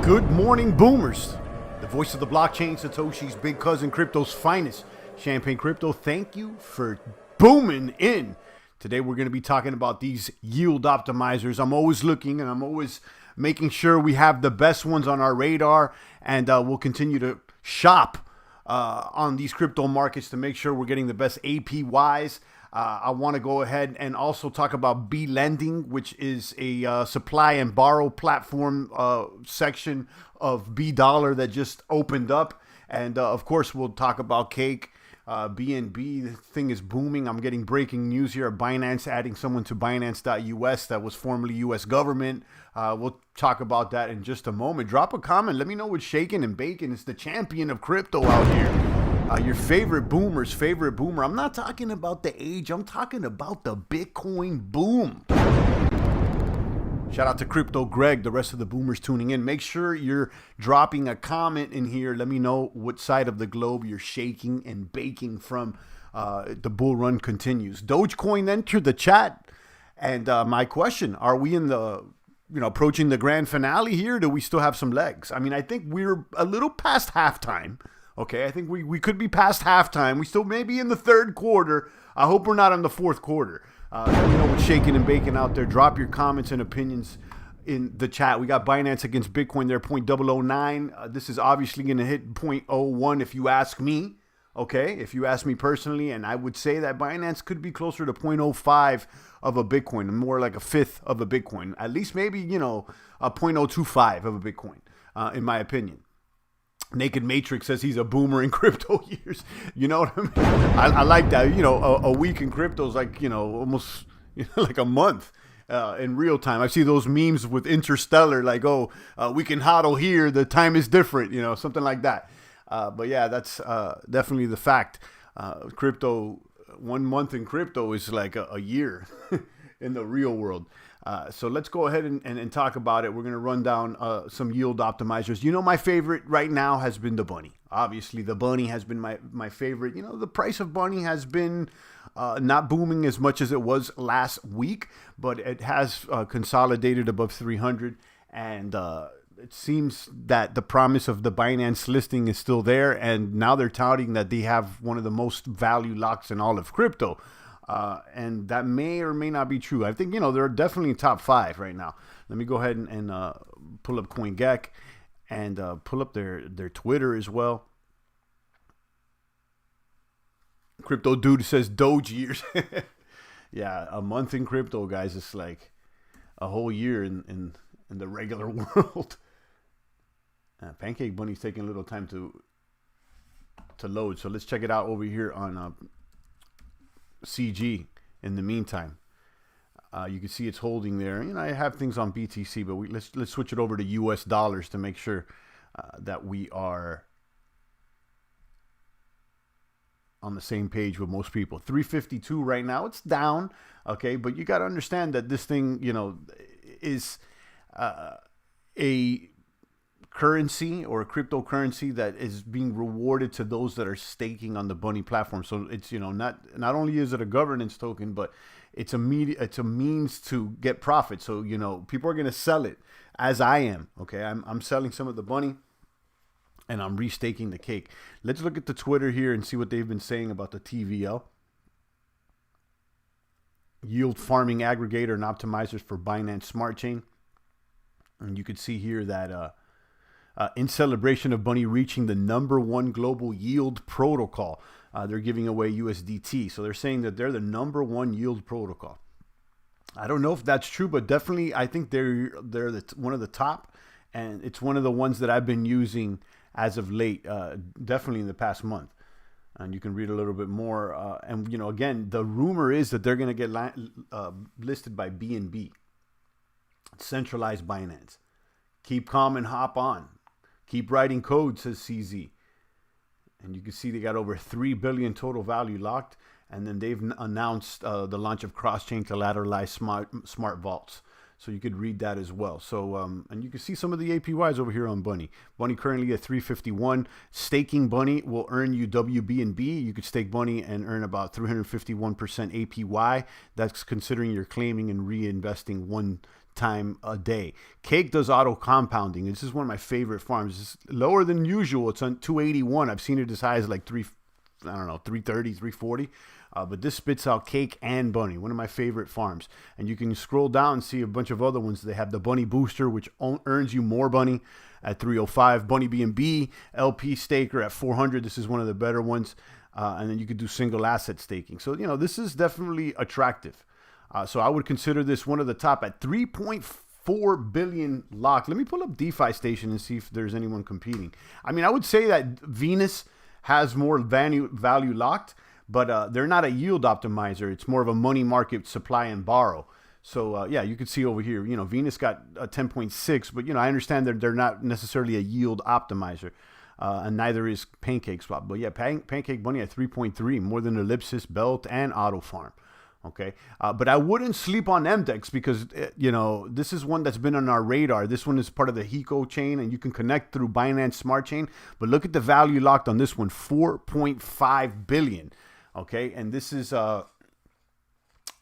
Good morning, boomers. The voice of the blockchain, Satoshi's big cousin, crypto's finest, Champagne Crypto. Thank you for booming in. Today we're going to be talking about these yield optimizers. I'm always looking and I'm always making sure we have the best ones on our radar, and we'll continue to shop on these crypto markets to make sure we're getting the best APYs. I want to go ahead and also talk about bLENDING, which is a supply and borrow platform section of bDollar that just opened up. And of course, we'll talk about Cake. BNB, the thing is booming. I'm getting breaking news here. Binance adding someone to Binance.us that was formerly U.S. government. We'll talk about that in just a moment. Drop a comment. Let me know what's shaking and baking. It's the champion of crypto out here. Your favorite boomer's favorite boomer. I'm not talking about the age. I'm talking about the Bitcoin boom. Shout out to Crypto Greg, the rest of the boomers tuning in. Make sure you're dropping a comment in here. Let me know what side of the globe you're shaking and baking from. The bull run continues. Dogecoin entered the chat. And my question, are we in the, approaching the grand finale here? Do we still have some legs? I mean, I think we're a little past halftime. Okay, I think we could be past halftime. We still may be in the third quarter. I hope we're not in the fourth quarter. Let me know what's shaking and baking out there. Drop your comments and opinions in the chat. We got Binance against Bitcoin there, 0.009. This is obviously going to hit 0.01 if you ask me. Okay, if you ask me personally, and I would say that Binance could be closer to 0.05 of a Bitcoin, more like a fifth of a Bitcoin. At least maybe, a 0.025 of a Bitcoin, in my opinion. Naked Matrix says he's a boomer in crypto years. You know what I mean? I like that. A week in crypto is like, almost like a month in real time. I see those memes with Interstellar, like, we can hodl here. The time is different, something like that. But yeah, that's definitely the fact. Crypto, 1 month in crypto is like a year in the real world. So let's go ahead and talk about it. We're going to run down some yield optimizers. My favorite right now has been the bunny. Obviously, the bunny has been my favorite. The price of bunny has been not booming as much as it was last week, but it has consolidated above 300. And it seems that the promise of the Binance listing is still there. And now they're touting that they have one of the most value locks in all of crypto. And that may or may not be true. I think, they're definitely top 5 right now. Let me go ahead and pull up CoinGecko and pull up their Twitter as well. Crypto Dude says Doge years. Yeah, a month in crypto, guys. It's like a whole year in the regular world. Pancake Bunny's taking a little time to load. So let's check it out over here on CG. In the meantime, you can see it's holding there. I have things on BTC, but let's switch it over to US dollars to make sure that we are on the same page with most people. 352 right now. It's down, okay, but you got to understand that this thing, is a currency or a cryptocurrency that is being rewarded to those that are staking on the Bunny platform. So it's not only is it a governance token, but it's a means to get profit. So people are going to sell it, as I am. Okay, I'm selling some of the Bunny and I'm restaking the Cake. Let's look at the Twitter here and see what they've been saying about the TVL. Yield farming aggregator and optimizers for Binance Smart Chain. And you can see here that in celebration of Bunny reaching the #1 global yield protocol, they're giving away USDT. So they're saying that they're the #1 yield protocol. I don't know if that's true, but definitely I think they're one of the top, and it's one of the ones that I've been using as of late, definitely in the past month. And you can read a little bit more. And again, the rumor is that they're going to get listed by BNB, centralized Binance. Keep calm and hop on. Keep writing code, says CZ. And you can see they got over 3 billion total value locked. And then they've announced the launch of cross-chain collateralized smart vaults. So you could read that as well. So, and you can see some of the APYs over here on Bunny. Bunny currently at 351. Staking Bunny will earn you WBNB. You could stake Bunny and earn about 351% APY. That's considering you're claiming and reinvesting 1 time a day. Cake does auto compounding. This is one of my favorite farms. It's lower than usual. It's on 281. I've seen it as high as like 330, 340. But this spits out Cake and Bunny, one of my favorite farms. And you can scroll down and see a bunch of other ones. They have the Bunny Booster, which earns you more Bunny at 305. Bunny B&B, LP Staker at 400. This is one of the better ones. And then you could do single asset staking. So, this is definitely attractive. So I would consider this one of the top at 3.4 billion locked. Let me pull up DeFi Station and see if there's anyone competing. I mean, I would say that Venus has more value locked, but they're not a yield optimizer. It's more of a money market supply and borrow. So, yeah, you can see over here, Venus got a 10.6, but, I understand that they're not necessarily a yield optimizer. And neither is PancakeSwap. But yeah, Pancake Bunny at 3.3, more than Ellipsis, Belt, and AutoFarm. Okay, but I wouldn't sleep on MDEX because, this is one that's been on our radar. This one is part of the HECO chain, and you can connect through Binance Smart Chain. But look at the value locked on this one, 4.5 billion. Okay, and this is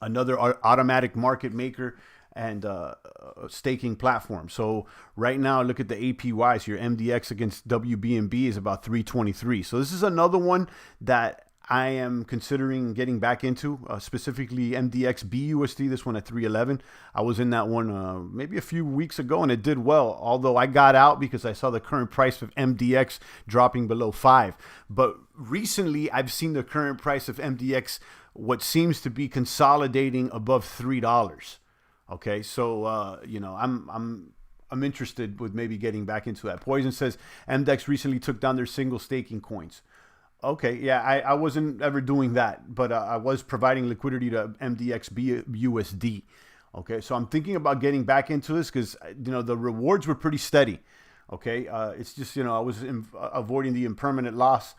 another automatic market maker and staking platform. So right now, look at the APYs here. MDX against WBNB is about 323. So this is another one that I am considering getting back into, specifically MDX BUSD, this one at 311. I was in that one maybe a few weeks ago, and it did well, although I got out because I saw the current price of MDX dropping below 5. But recently, I've seen the current price of MDX, what seems to be consolidating above $3. Okay, so, I'm interested with maybe getting back into that. Poison says MDEX recently took down their single staking coins. Okay, yeah, I wasn't ever doing that, but I was providing liquidity to MDX USD. Okay, so I'm thinking about getting back into this because, the rewards were pretty steady. Okay, it's just, I was avoiding the impermanent loss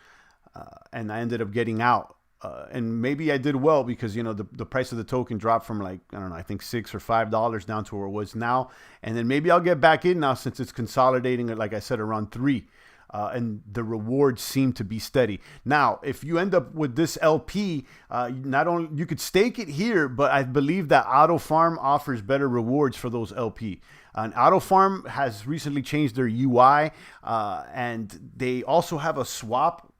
and I ended up getting out. And maybe I did well because, the price of the token dropped from like, I don't know, I think $6 or $5 down to where it was now. And then maybe I'll get back in now since it's consolidating, like I said, around 3. And the rewards seem to be steady. Now, if you end up with this LP, not only you could stake it here, but I believe that AutoFarm offers better rewards for those LP. And AutoFarm has recently changed their UI, and they also have a swap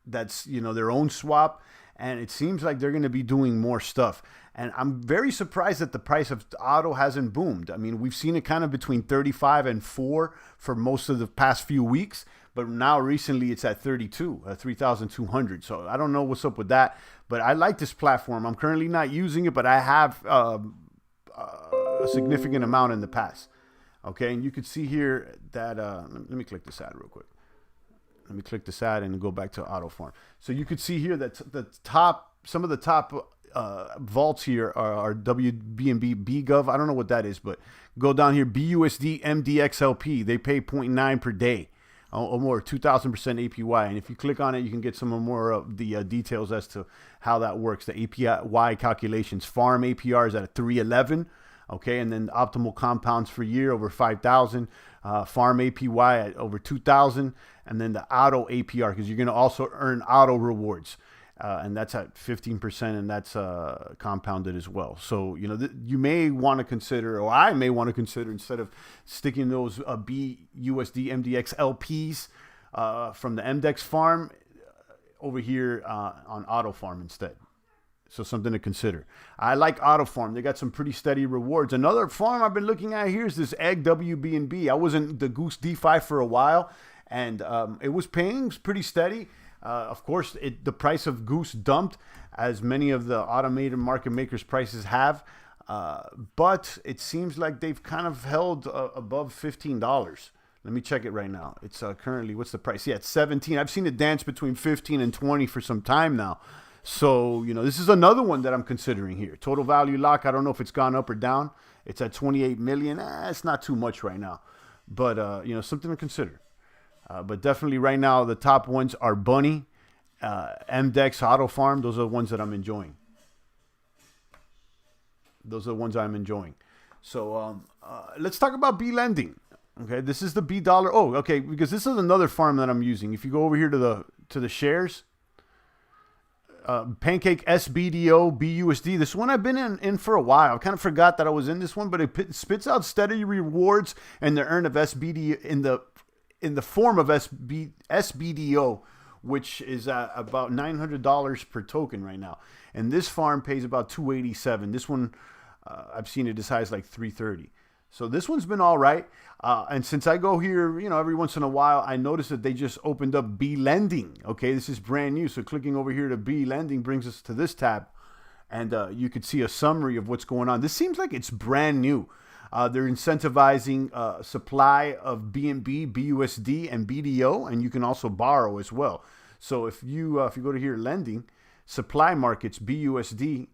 that's their own swap, and it seems like they're going to be doing more stuff. And I'm very surprised that the price of auto hasn't boomed. I mean, we've seen it kind of between 35 and 4 for most of the past few weeks. But now recently it's at 32, 3,200. So I don't know what's up with that. But I like this platform. I'm currently not using it, but I have a significant amount in the past. Okay, and you can see here that, let me click this ad real quick. Let me click this ad and go back to AutoFarm. So you could see here that some of the top vaults here are WBNB BGov. I don't know what that is, but go down here, BUSD MDXLP. They pay 0.9 per day. Or more, 2,000% APY. And if you click on it, you can get some more of the details as to how that works. The APY calculations. Farm APR is at 311. Okay, and then the optimal compounds for year over 5,000. Farm APY at over 2,000. And then the auto APR, because you're going to also earn auto rewards. And that's at 15%, and that's compounded as well. So, you may want to consider, or I may want to consider, instead of sticking those BUSD MDX LPs from the MDEX farm, over here on AutoFarm instead. So something to consider. I like AutoFarm. They got some pretty steady rewards. Another farm I've been looking at here is this Egg WBNB. I was in the Goose DeFi for a while, and it was paying pretty steady. Of course, the price of Goose dumped, as many of the automated market makers' prices have. But it seems like they've kind of held above $15. Let me check it right now. It's currently, what's the price? Yeah, it's 17. I've seen it dance between 15 and 20 for some time now. So, this is another one that I'm considering here. Total value lock, I don't know if it's gone up or down. It's at 28 million. It's not too much right now. But, something to consider. But definitely right now, the top ones are Bunny, MDEX, AutoFarm. Those are the ones that I'm enjoying. So let's talk about bLENDING. Okay, this is the B dollar. Oh, okay, because this is another farm that I'm using. If you go over here to the shares, Pancake SBDO BUSD. This one I've been in for a while. I kind of forgot that I was in this one, but it spits out steady rewards and the earn of SBD in the form of SBDO, which is about $900 per token right now. And this farm pays about $287. This one, I've seen it as high as like $330. So this one's been all right. And since I go here, every once in a while, I notice that they just opened up bLENDING. Okay, this is brand new. So clicking over here to bLENDING brings us to this tab. And you could see a summary of what's going on. This seems like it's brand new. They're incentivizing supply of BNB, BUSD, and BDO. And you can also borrow as well. So if you go to here, lending, supply markets, BUSD,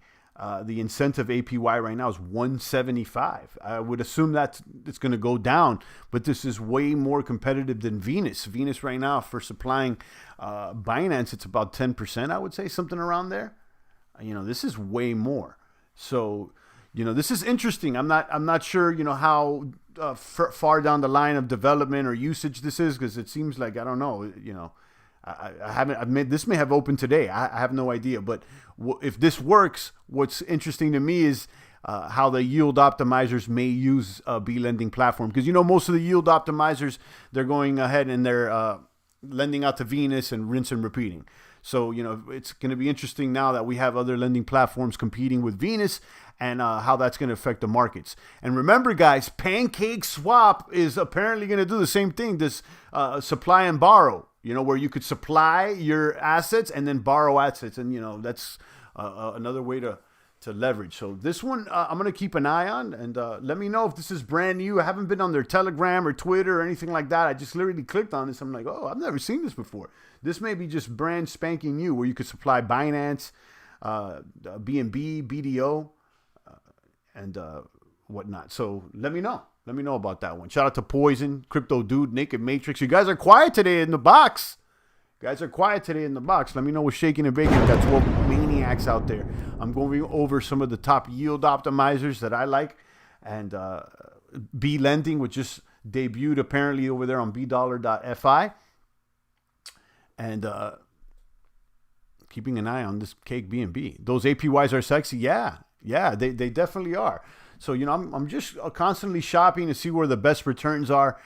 the incentive APY right now is 175. I would assume that it's going to go down, but this is way more competitive than Venus. Venus right now for supplying Binance, it's about 10%, I would say, something around there. This is way more. So, this is interesting. I'm not sure, how far down the line of development or usage this is, because it seems like, I don't know, I haven't admit this may have opened today. I have no idea. But if this works, what's interesting to me is how the yield optimizers may use a bLENDING platform. Because, most of the yield optimizers, they're going ahead and they're lending out to Venus and rinse and repeating. So, it's going to be interesting now that we have other lending platforms competing with Venus and how that's going to affect the markets. And remember, guys, Pancake Swap is apparently going to do the same thing, this supply and borrow. Where you could supply your assets and then borrow assets. And, that's another way to leverage. So this one, I'm going to keep an eye on. And let me know if this is brand new. I haven't been on their Telegram or Twitter or anything like that. I just literally clicked on this. I'm like, oh, I've never seen this before. This may be just brand spanking new, where you could supply Binance, BNB, BDO, and whatnot. So let me know. Let me know about that one. Shout out to Poison, Crypto Dude, Naked Matrix. You guys are quiet today in the box. Let me know what's shaking and baking. Got 12 maniacs out there. I'm going over some of the top yield optimizers that I like. And bLENDING, which just debuted apparently over there on bdollar.fi. And keeping an eye on this Cake BNB. Those APYs are sexy. Yeah, they definitely are. So, I'm just constantly shopping to see where the best returns are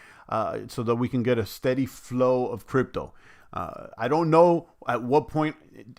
so that we can get a steady flow of crypto. I don't know at what point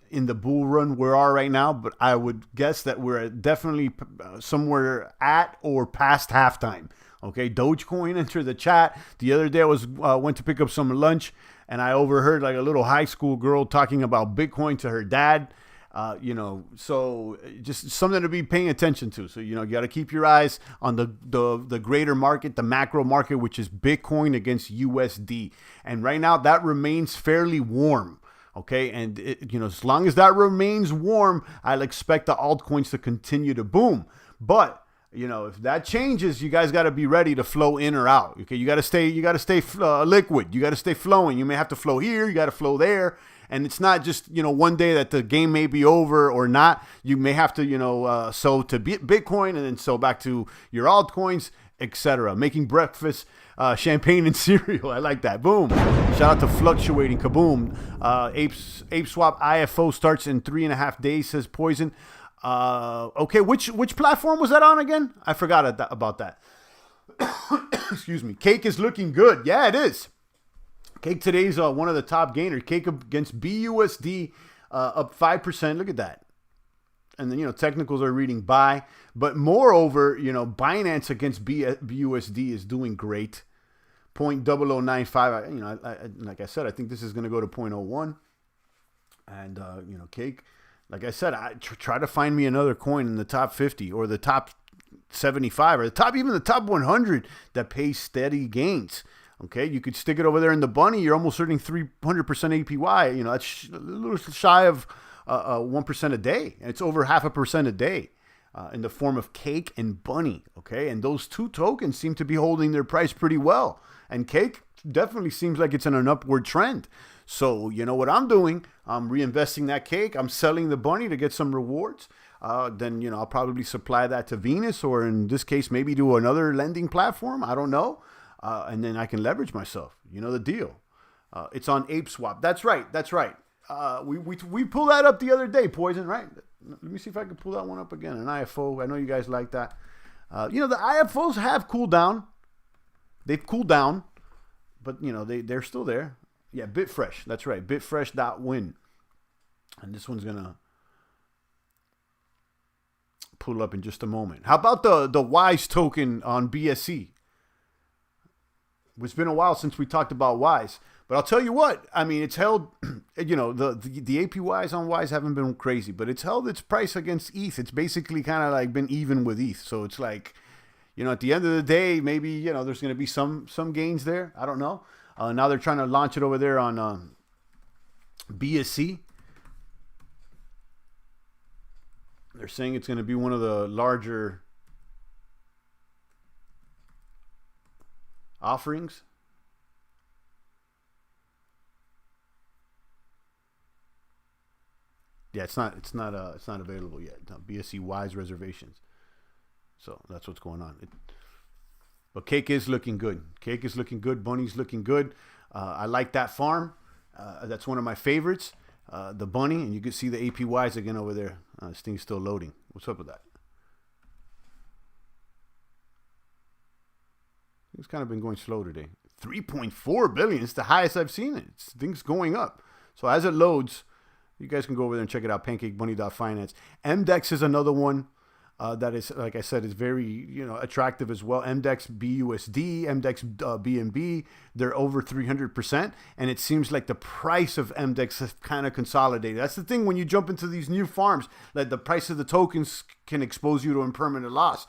in the bull run we are right now, but I would guess that we're definitely somewhere at or past halftime. Okay, Dogecoin entered the chat. The other day I went to pick up some lunch, and I overheard like a little high school girl talking about Bitcoin to her dad. So just something to be paying attention to. So, you got to keep your eyes on the greater market, the macro market, which is Bitcoin against USD. And right now that remains fairly warm. Okay. And as long as that remains warm, I'll expect the altcoins to continue to boom. But, if that changes, you guys got to be ready to flow in or out. Okay. You got to stay liquid. You got to stay flowing. You may have to flow here. You got to flow there. And it's not just, one day that the game may be over or not. You may have to, sell to Bitcoin and then sell back to your altcoins, etc. Making breakfast, champagne and cereal. I like that. Boom. Shout out to Fluctuating. Kaboom. ApeSwap IFO starts in 3.5 days, says Poison. Okay, which platform was that on again? I forgot about that. Excuse me. Cake is looking good. Yeah, it is. Cake today's one of the top gainers. Cake against BUSD up 5%. Look at that. And then, technicals are reading buy. But moreover, Binance against BUSD is doing great. 0.0095. Like I said, I think this is going to go to 0.01. And, Cake, like I said, I try to find me another coin in the top 50 or the top 75 or even the top 100 that pays steady gains. Okay, you could stick it over there in the bunny. You're almost earning 300% APY. That's a little shy of 1% a day. And it's over 0.5% a day in the form of Cake and Bunny. Okay, and those two tokens seem to be holding their price pretty well. And Cake definitely seems like it's in an upward trend. So you know what I'm doing? I'm reinvesting that Cake. I'm selling the Bunny to get some rewards. Then I'll probably supply that to Venus, or in this case, maybe to another lending platform. I don't know. And then I can leverage myself. You know the deal. It's on ApeSwap. That's right. We pulled that up the other day, Poison, right? Let me see if I can pull that one up again. An IFO. I know you guys like that. You know, the IFOs have cooled down. They've cooled down, but you know they're still there. Yeah, Bitfresh. That's right. Bitfresh.win. And this one's gonna pull up in just a moment. How about the WISE token on BSC? It's been a while since we talked about WISE, but I'll tell you what. I mean, it's held. You know, the APYs on WISE haven't been crazy, but it's held its price against ETH. It's basically kind of like been even with ETH. So it's like, you know, at the end of the day, maybe, you know, there's going to be some gains there. I don't know. Now they're trying to launch it over there on BSC. They're saying it's going to be one of the larger offerings. Yeah, it's not available yet. No, BSC WISE reservations. So that's what's going on. But Cake is looking good. Cake is looking good. Bunny's looking good. I like that farm. That's one of my favorites. The bunny, and you can see the APYs again over there. This thing's still loading. What's up with that? It's kind of been going slow today. 3.4 billion. It's the highest I've seen it. Things going up. So as it loads, you guys can go over there and check it out. PancakeBunny.finance. MDEX is another one that is, like I said, is very, you know, attractive as well. MDEX BUSD, MDEX BNB, they're over 300%, and it seems like the price of MDEX has kind of consolidated. That's the thing when you jump into these new farms, that the price of the tokens can expose you to impermanent loss.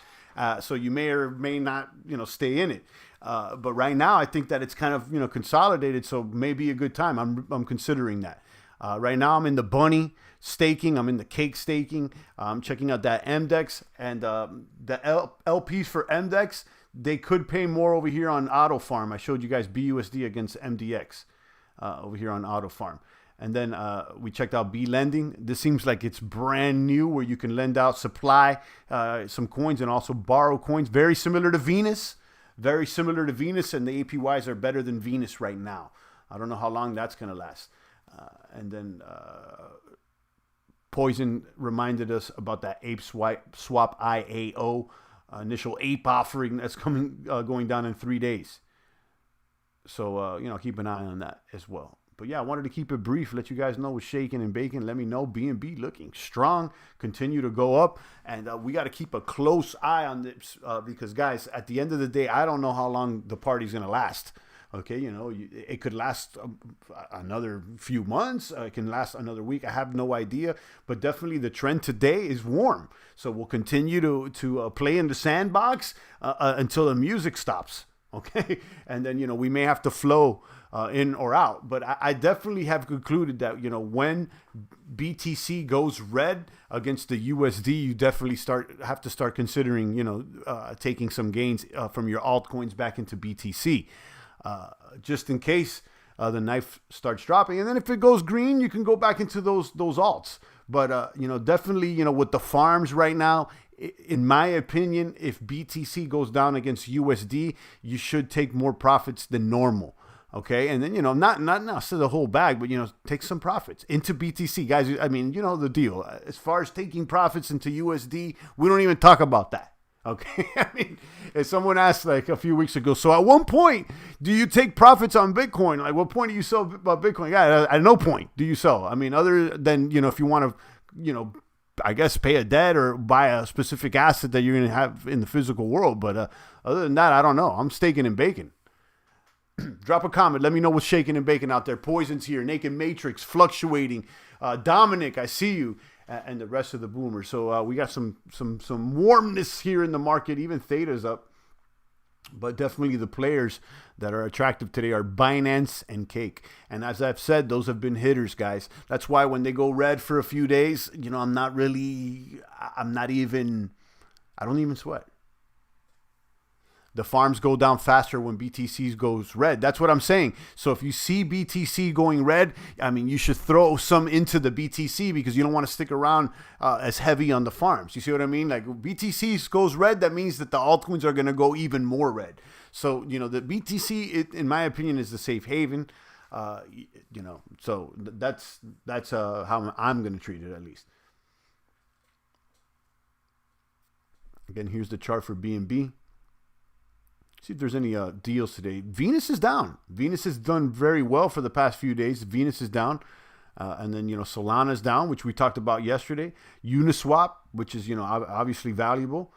So you may or may not, you know, stay in it. But right now, I think that it's kind of, you know, consolidated. So maybe a good time. I'm considering that. Right now, I'm in the bunny staking. I'm in the cake staking. I'm checking out that MDEX and the LPs for MDEX. They could pay more over here on AUTOFARM. I showed you guys BUSD against MDEX over here on AUTOFARM. And then we checked out bLENDING. This seems like it's brand new, where you can lend out, supply some coins and also borrow coins. Very similar to Venus. Very similar to Venus, and the APYs are better than Venus right now. I don't know how long that's going to last. And then Poison reminded us about that Ape Swap IAO initial ape offering that's going down in 3 days. So, you know, keep an eye on that as well. But yeah, I wanted to keep it brief, let you guys know what's shaking and baking. Let me know. BNB looking strong, continue to go up. And we got to keep a close eye on this because, guys, at the end of the day, I don't know how long the party's going to last. Okay, you know, it could last another few months. It can last another week. I have no idea. But definitely the trend today is warm. So we'll continue to play in the sandbox until the music stops. Okay, and then, you know, we may have to flow in or out. But I definitely have concluded that, you know, when BTC goes red against the USD, you definitely have to start considering, you know, taking some gains from your altcoins back into BTC. Just in case the knife starts dropping. And then if it goes green, you can go back into those alts. But, you know, definitely, you know, with the farms right now, in my opinion, if BTC goes down against USD, you should take more profits than normal. Okay. And then, you know, not the whole bag, but, you know, take some profits into BTC. Guys, I mean, you know the deal. As far as taking profits into USD, we don't even talk about that. Okay. I mean, if someone asked like a few weeks ago, so at one point, do you take profits on Bitcoin? Like, what point do you sell Bitcoin? Yeah, at no point do you sell. I mean, other than, you know, if you want to, you know, I guess pay a debt or buy a specific asset that you're going to have in the physical world. But other than that, I don't know. I'm staking and baking. Drop a comment. Let me know what's shaking and baking out there. Poison's here. Naked Matrix, Fluctuating. Dominic, I see you. And the rest of the boomers. So we got some warmness here in the market. Even Theta's up. But definitely the players that are attractive today are Binance and Cake. And as I've said, those have been hitters, guys. That's why when they go red for a few days, you know, I don't even sweat. The farms go down faster when BTC goes red. That's what I'm saying. So if you see BTC going red, I mean, you should throw some into the BTC because you don't want to stick around as heavy on the farms. You see what I mean? Like BTC goes red, that means that the altcoins are going to go even more red. So, you know, the BTC, in my opinion, is the safe haven. You know, so that's how I'm going to treat it, at least. Again, here's the chart for BNB. See if there's any deals today. Venus is down. Venus has done very well for the past few days. Venus is down. And then, you know, Solana's down, which we talked about yesterday. Uniswap, which is, you know, obviously valuable.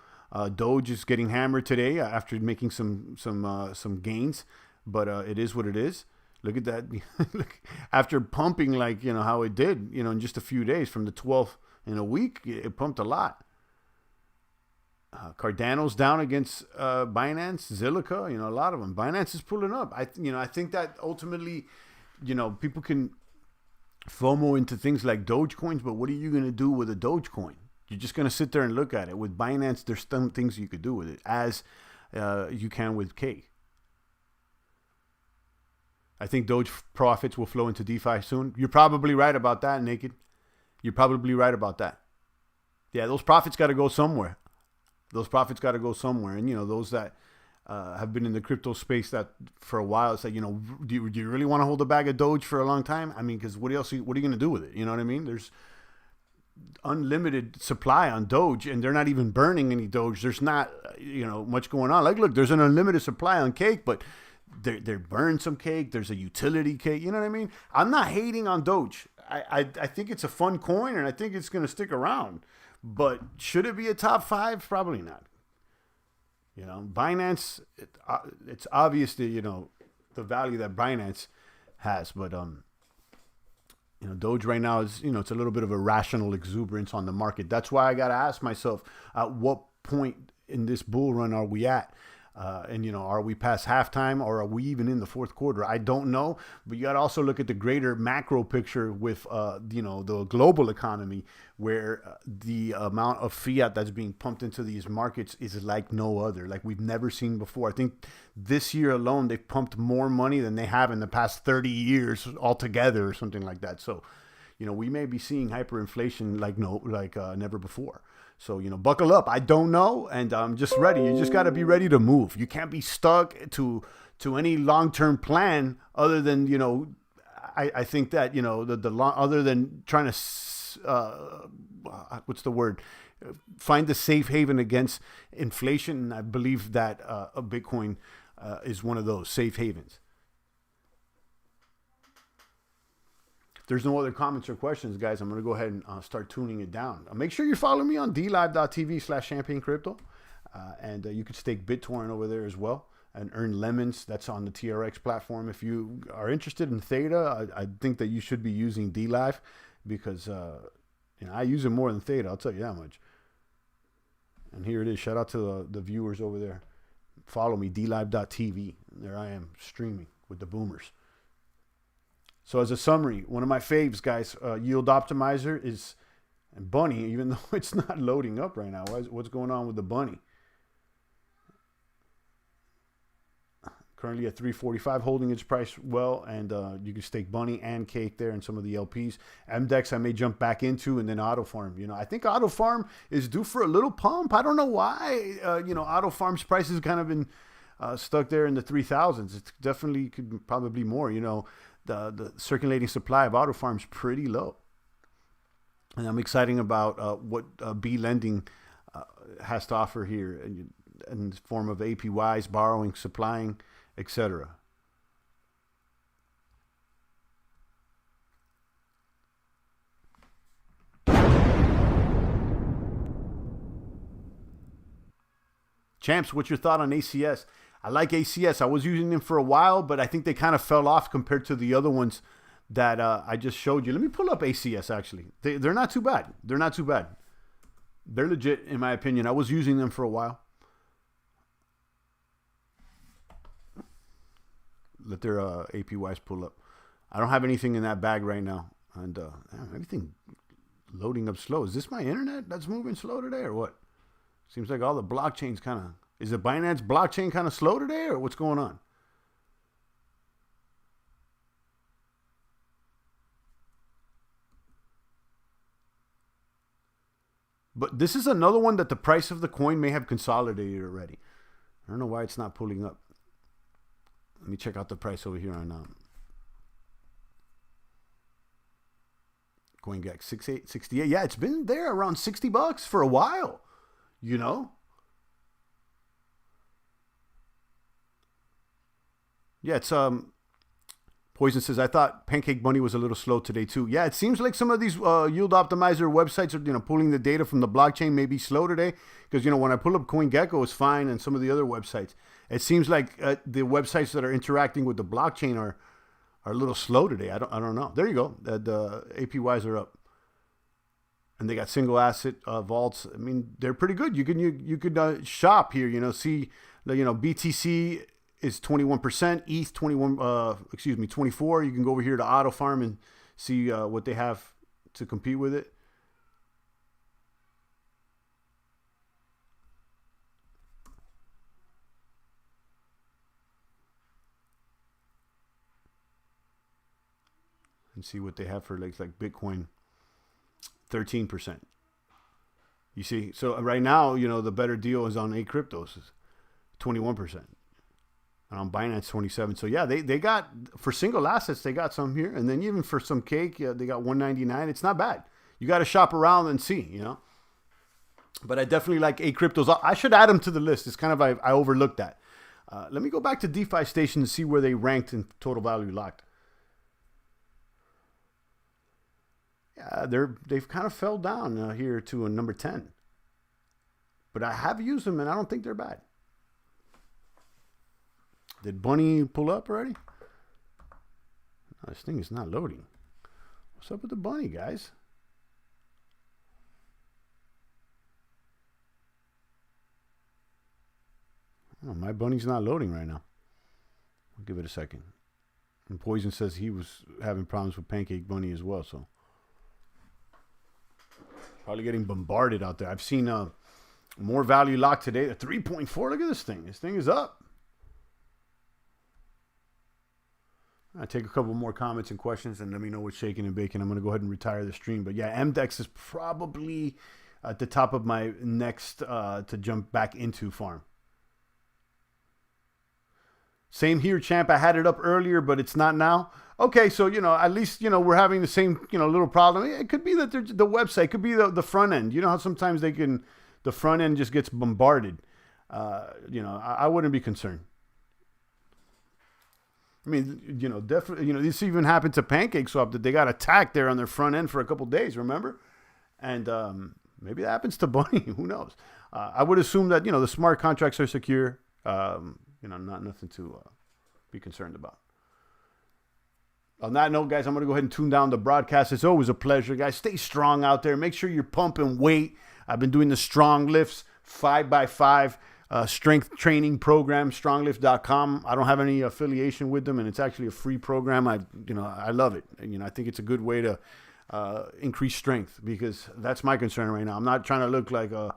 Doge is getting hammered today after making some gains. But it is what it is. Look at that. Look, after pumping like, you know, how it did, you know, in just a few days from the 12th in a week, it pumped a lot. Cardano's down against Binance, Zilliqa, you know, a lot of them. Binance is pulling up. I think that ultimately, you know, people can FOMO into things like Dogecoins, but what are you going to do with a Dogecoin? You're just going to sit there and look at it. With Binance, there's some things you could do with it, as you can with Cake. I think Doge profits will flow into DeFi soon. You're probably right about that, Naked. You're probably right about that. Yeah, those profits got to go somewhere. Those profits got to go somewhere. And, you know, those that have been in the crypto space that for a while, it's like, you know, do you really want to hold a bag of Doge for a long time? I mean, because what are you going to do with it? You know what I mean? There's unlimited supply on Doge, and they're not even burning any Doge. There's not, you know, much going on. Like, look, there's an unlimited supply on Cake, but they burn some Cake. There's a utility Cake. You know what I mean? I'm not hating on Doge. I think it's a fun coin, and I think it's going to stick around. But should it be a top 5? Probably not. You know, Binance, it's obvious that, you know, the value that Binance has. But, you know, Doge right now is, you know, it's a little bit of a rational exuberance on the market. That's why I got to ask myself, at what point in this bull run are we at? And, you know, are we past halftime, or are we even in the fourth quarter? I don't know. But you got to also look at the greater macro picture with, you know, the global economy, where the amount of fiat that's being pumped into these markets is like no other, like we've never seen before. I think this year alone, they've pumped more money than they have in the past 30 years altogether, or something like that. So, you know, we may be seeing hyperinflation like never before. So, you know, buckle up. I don't know, and I'm just ready. You just got to be ready to move. You can't be stuck to any long-term plan other than, you know, I think that, you know, other than trying to, what's the word? Find the safe haven against inflation. I believe that a Bitcoin is one of those safe havens. If there's no other comments or questions, guys, I'm going to go ahead and start tuning it down. Make sure you follow me on dlive.tv/champagnecrypto. And you could stake BitTorrent over there as well and earn lemons. That's on the TRX platform. If you are interested in Theta, I think that you should be using DLive, because you know, I use it more than Theta. I'll tell you that much. And here it is. Shout out to the viewers over there. Follow me, dlive.tv. There I am, streaming with the boomers. So as a summary, one of my faves, guys, Yield Optimizer is Bunny, even though it's not loading up right now. What's going on with the Bunny? Currently at 345, holding its price well, and you can stake Bunny and Cake there and some of the LPs. MDEX I may jump back into, and then AUTOFARM. You know, I think AUTOFARM is due for a little pump. I don't know why. You know, AUTOFARM's price has kind of been stuck there in the 3,000s. It definitely could probably more. You know, the circulating supply of AUTOFARM is pretty low. And I'm excited about what bLENDING has to offer here in the form of APYs, borrowing, supplying, etc. Champs, what's your thought on ACS? I like ACS. I was using them for a while, but I think they kind of fell off compared to the other ones that I just showed you. Let me pull up ACS, actually. They're not too bad. They're not too bad. They're legit, in my opinion. I was using them for a while. Let their APYs pull up. I don't have anything in that bag right now. And everything loading up slow. Is this my internet that's moving slow today, or what? Seems like all the blockchains kind of... Is the Binance blockchain kind of slow today, or what's going on? But this is another one that the price of the coin may have consolidated already. I don't know why it's not pulling up. Let me check out the price over here on CoinGecko 68. Yeah, it's been there around $60 for a while. You know. Yeah, it's Poison says, I thought Pancake Bunny was a little slow today too. Yeah, it seems like some of these yield optimizer websites are, pulling the data from the blockchain may be slow today. Because, when I pull up CoinGecko, it's fine, and some of the other websites. It seems like the websites that are interacting with the blockchain are a little slow today. I don't know. There you go. The APYs are up. And they got single asset vaults. I mean, they're pretty good. You could shop here, see, BTC is 21%, ETH 24. You can go over here to AUTOFARM and see what they have to compete with it. And see what they have for like Bitcoin, 13%. You see, so right now, the better deal is on ACRYPTOS, 21%. And on Binance 27. So yeah, they got, for single assets, they got some here. And then even for some cake, they got 199. It's not bad. You got to shop around and see, But I definitely like ACRYPTOS. I should add them to the list. It's kind of, I overlooked that. Let me go back to DeFi Station and see where they ranked in total value locked. Yeah, they've kind of fell down here to a number 10. But I have used them, and I don't think they're bad. Did Bunny pull up already? No, this thing is not loading. What's up with the Bunny, guys? Oh, my Bunny's not loading right now. I'll give it a second. And Poison says he was having problems with Pancake Bunny as well, so probably getting bombarded out there. I've seen more value locked today. 3.4. Look at this thing. This thing is up. I'll take a couple more comments and questions and let me know what's shaking and baking. I'm going to go ahead and retire the stream. But yeah, MDEX is probably at the top of my next to jump back into farm. Same here, champ. I had it up earlier, but it's not now. Okay, so, at least, we're having the same, little problem. It could be that the website, could be the front end. You know how sometimes the front end just gets bombarded. I wouldn't be concerned. I mean, definitely, this even happened to PancakeSwap that they got attacked there on their front end for a couple days, remember? And maybe that happens to Bunny. Who knows? I would assume that, the smart contracts are secure. Not nothing to be concerned about. On that note, guys, I'm going to go ahead and tune down the broadcast. It's always a pleasure, guys. Stay strong out there. Make sure you're pumping weight. I've been doing the strong lifts, 5x5. Strength training program, stronglift.com. I don't have any affiliation with them, and it's actually a free program. I love it. I think it's a good way to increase strength, because that's my concern right now. I'm not trying to look like a,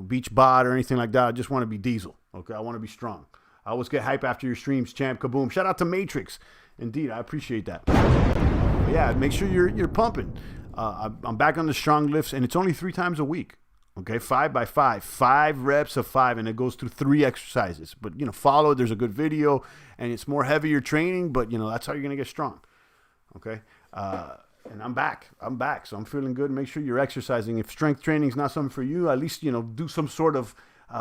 beach bod or anything like that. I just want to be diesel. Okay, I want to be strong. I always get hype after your streams, champ. Kaboom! Shout out to Matrix. Indeed, I appreciate that. But yeah, make sure you're pumping. I'm back on the strong lifts, and it's only 3 times a week. Okay, 5x5, 5 reps of 5, and it goes through 3 exercises. But, follow, there's a good video, and it's more heavier training, but, that's how you're going to get strong. Okay, and I'm back, so I'm feeling good. Make sure you're exercising. If strength training is not something for you, at least, do some sort of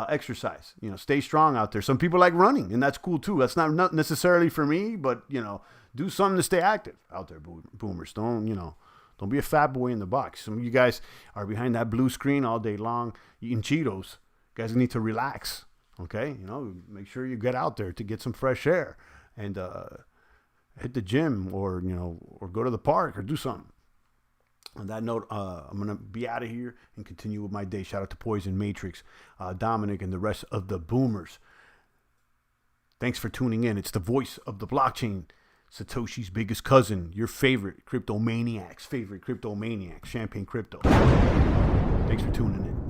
exercise. Stay strong out there. Some people like running, and that's cool too. That's not necessarily for me, but, do something to stay active out there, boomers. Don't be a fat boy in the box. Some of you guys are behind that blue screen all day long eating Cheetos. You guys need to relax, okay? Make ssure you get out there to get some fresh air and hit the gym or go to the park or do something. On that note, I'm going to be out of here and continue with my day. Shout out to Poison, Matrix, Dominic, and the rest of the boomers. Thanks for tuning in. It's the voice of the blockchain. Satoshi's biggest cousin, your favorite cryptomaniac's favorite cryptomaniac, Champagne Crypto. Thanks for tuning in.